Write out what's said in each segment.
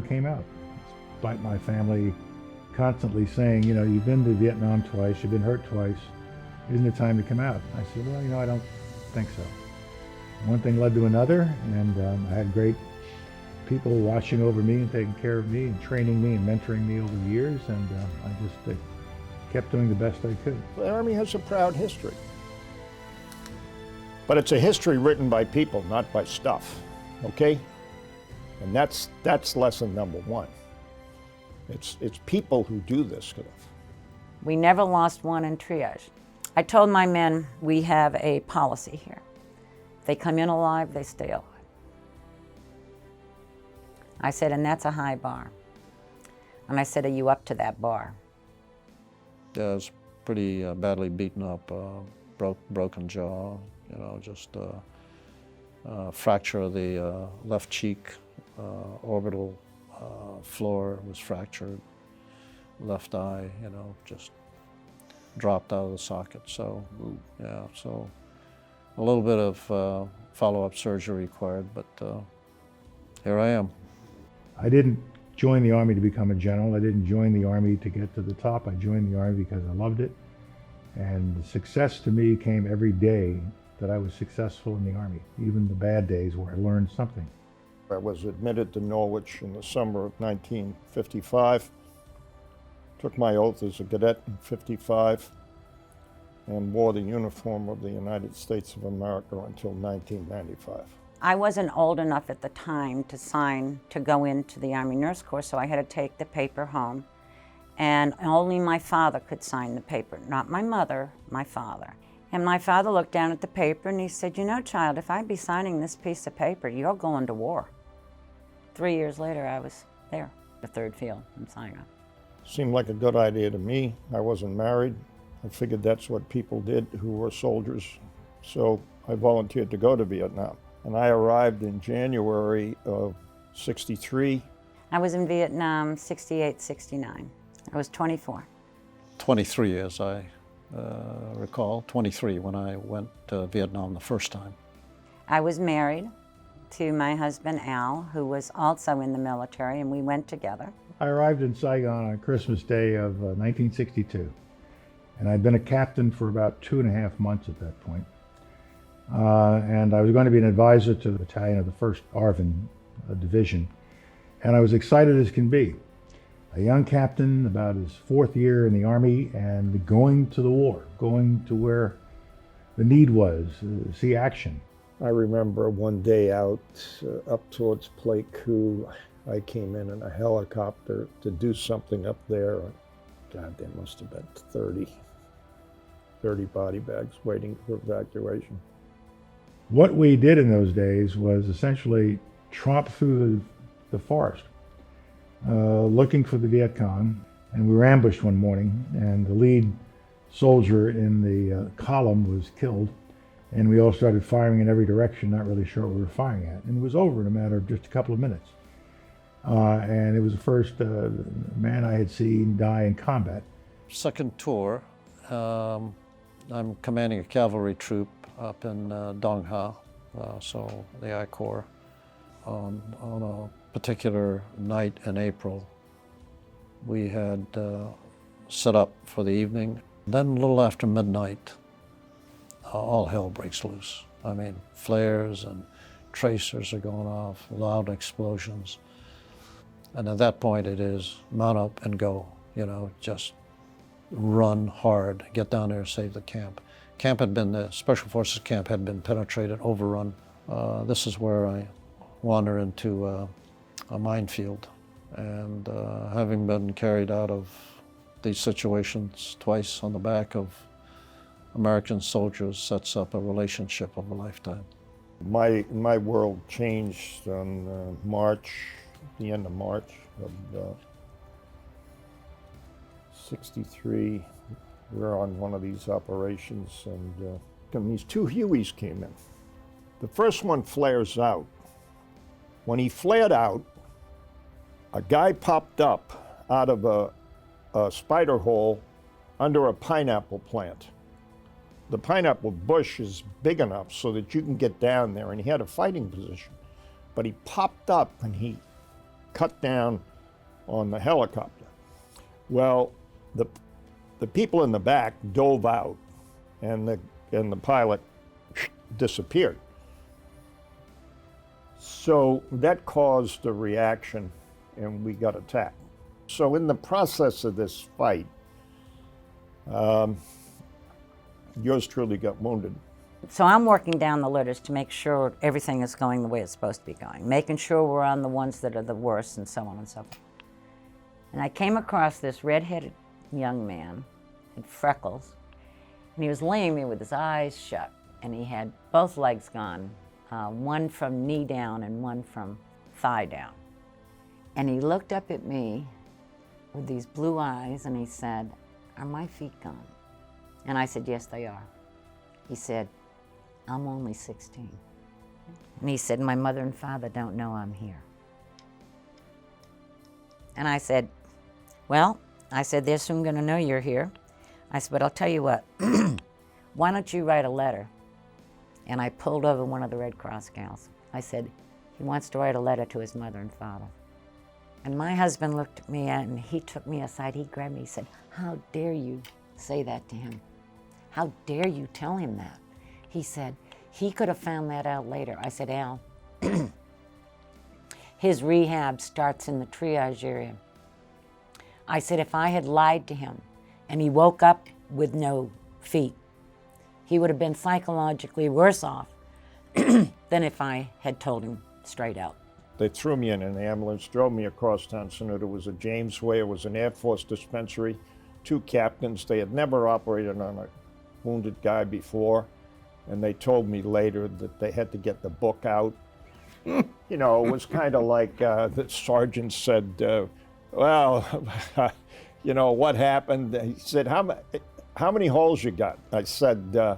came out. Despite my family constantly saying, you know, you've been to Vietnam twice, you've been hurt twice, isn't it time to come out? I said, well, you know, I don't think so. One thing led to another, and I had great people watching over me and taking care of me and training me and mentoring me over the years, and I just kept doing the best I could. The Army has a proud history. But it's a history written by people, not by stuff, okay? And that's lesson number one. It's people who do this stuff. We never lost one in triage. I told my men, we have a policy here. If they come in alive, they stay alive. I said, and that's a high bar. And I said, are you up to that bar? Yeah, I was pretty badly beaten up, broken jaw, you know, just fracture of the left cheek, orbital floor was fractured, left eye, you know, just dropped out of the socket. So, yeah, so a little bit of follow-up surgery required, but here I am. I didn't join the Army to become a general. I didn't join the Army to get to the top. I joined the Army because I loved it. And the success to me came every day that I was successful in the Army, even the bad days where I learned something. I was admitted to Norwich in the summer of 1955, took my oath as a cadet in 55, and wore the uniform of the United States of America until 1995. I wasn't old enough at the time to sign to go into the Army Nurse Corps, so I had to take the paper home. And only my father could sign the paper, not my mother, my father. And my father looked down at the paper and he said, you know, child, if I'd be signing this piece of paper, you're going to war. 3 years later, I was there, the 3rd Field in Saigon. Seemed like a good idea to me. I wasn't married. I figured that's what people did who were soldiers. So I volunteered to go to Vietnam. And I arrived in January of '63. I was in Vietnam 68, 69. I was 24. 23 as I recall, 23 when I went to Vietnam the first time. I was married to my husband Al, who was also in the military, and we went together. I arrived in Saigon on Christmas Day of 1962, and I'd been a captain for about 2.5 months at that point. And I was going to be an advisor to the battalion of the 1st ARVN Division, and I was excited as can be. A young captain, about his 4th year in the Army, and going to the war, going to where the need was, see action. I remember one day out up towards Pleiku, I came in a helicopter to do something up there. God, there must have been 30 body bags waiting for evacuation. What we did in those days was essentially tromp through the forest, looking for the Viet Cong, and we were ambushed one morning, and the lead soldier in the column was killed, and we all started firing in every direction, not really sure what we were firing at, and it was over in a matter of just a couple of minutes. And it was the first man I had seen die in combat. Second tour, I'm commanding a cavalry troop up in Dong Ha, so the I Corps. On a particular night in April, we had set up for the evening. Then a little after midnight, all hell breaks loose. I mean, flares and tracers are going off, loud explosions. And at that point it is mount up and go, you know, just run hard, get down there, save the camp. The Special Forces camp had been penetrated, overrun. This is where I wander into a minefield. And having been carried out of these situations twice on the back of American soldiers sets up a relationship of a lifetime. My world changed on the end of March of '63. We were on one of these operations, and these 2 Hueys came in. The first one flares out. When he flared out, a guy popped up out of a spider hole under a pineapple plant. The pineapple bush is big enough so that you can get down there, and he had a fighting position. But he popped up and he cut down on the helicopter. Well, the people in the back dove out, and the pilot disappeared. So that caused a reaction, and we got attacked. So in the process of this fight, yours truly got wounded. So I'm working down the litters to make sure everything is going the way it's supposed to be going, making sure we're on the ones that are the worst, and so on and so forth. And I came across this red-headed young man, had freckles, and he was laying there with his eyes shut, and he had both legs gone, one from knee down and one from thigh down. And he looked up at me with these blue eyes, and he said, "Are my feet gone?" And I said, "Yes, they are." He said, "I'm only 16. And he said, "My mother and father don't know I'm here." And I said, "Well," I said, "they're soon going to know you're here." I said, "But I'll tell you what, why don't you write a letter?" And I pulled over one of the Red Cross gals. I said, "He wants to write a letter to his mother and father." And my husband looked at me and he took me aside. He grabbed me. He said, "How dare you say that to him? How dare you tell him that?" He said, "He could have found that out later." I said, "Al, his rehab starts in the triage area." I said, "If I had lied to him and he woke up with no feet, he would have been psychologically worse off than if I had told him straight out." They threw me in an ambulance, drove me across town. It was a James Way. It was an Air Force dispensary. 2 captains. They had never operated on a wounded guy before. And they told me later that they had to get the book out. You know, it was kind of like the sergeant said, "Well, you know, what happened?" He said, how many holes you got?" I said,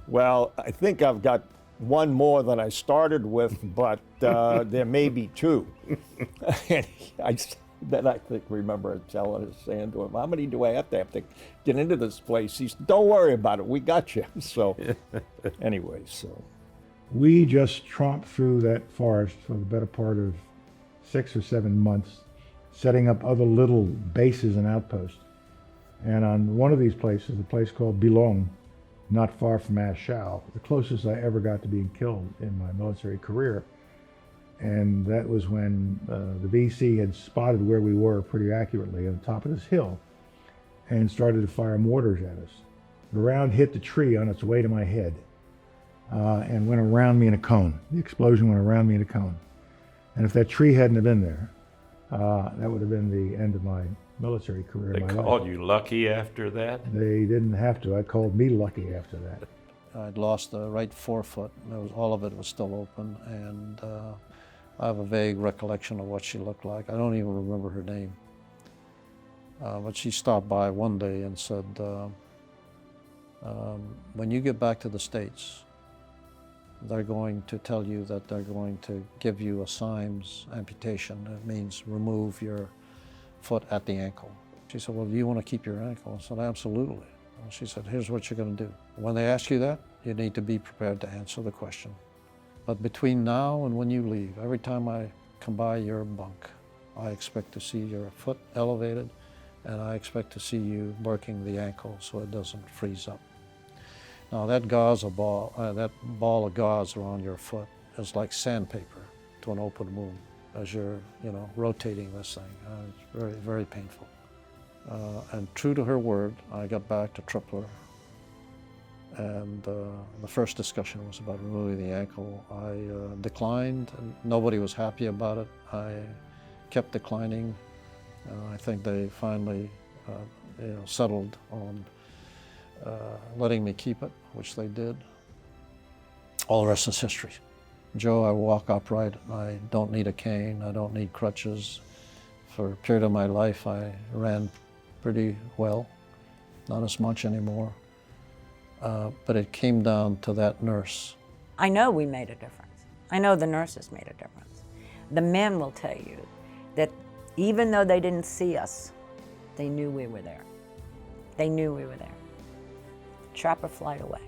"Well, I think I've got one more than I started with, but there may be 2. And then I remember saying to him, "How many do I have to get into this place?" He said, "Don't worry about it, we got you." So anyway, so. We just tromped through that forest for the better part of 6 or 7 months, setting up other little bases and outposts. And on one of these places, a place called Bilong, not far from Ashau, the closest I ever got to being killed in my military career. And that was when the VC had spotted where we were pretty accurately on the top of this hill and started to fire mortars at us. The round hit the tree on its way to my head and went around me in a cone. The explosion went around me in a cone. And if that tree hadn't have been there, that would have been the end of my military career. They called you lucky after that? They didn't have to. I called me lucky after that. I'd lost the right forefoot. All of it was still open, and I have a vague recollection of what she looked like. I don't even remember her name. But she stopped by one day and said, "When you get back to the States, they're going to tell you that they're going to give you a Symes amputation. It means remove your foot at the ankle." She said, "Well, do you want to keep your ankle?" I said, "Absolutely." Well, she said, "Here's what you're going to do. When they ask you that, you need to be prepared to answer the question. But between now and when you leave, every time I come by your bunk, I expect to see your foot elevated, and I expect to see you working the ankle so it doesn't freeze up. Now that that ball of gauze around your foot is like sandpaper to an open wound as you're, rotating this thing. It's very, very painful." And true to her word, I got back to Tripler, and the first discussion was about removing the ankle. I declined, and nobody was happy about it. I kept declining. I think they finally, settled on letting me keep it, which they did. All the rest is history. Joe, I walk upright. I don't need a cane. I don't need crutches. For a period of my life, I ran pretty well, not as much anymore. But it came down to that nurse. I know we made a difference. I know the nurses made a difference. The men will tell you that even though they didn't see us, they knew we were there. They knew we were there. Chopper flight away.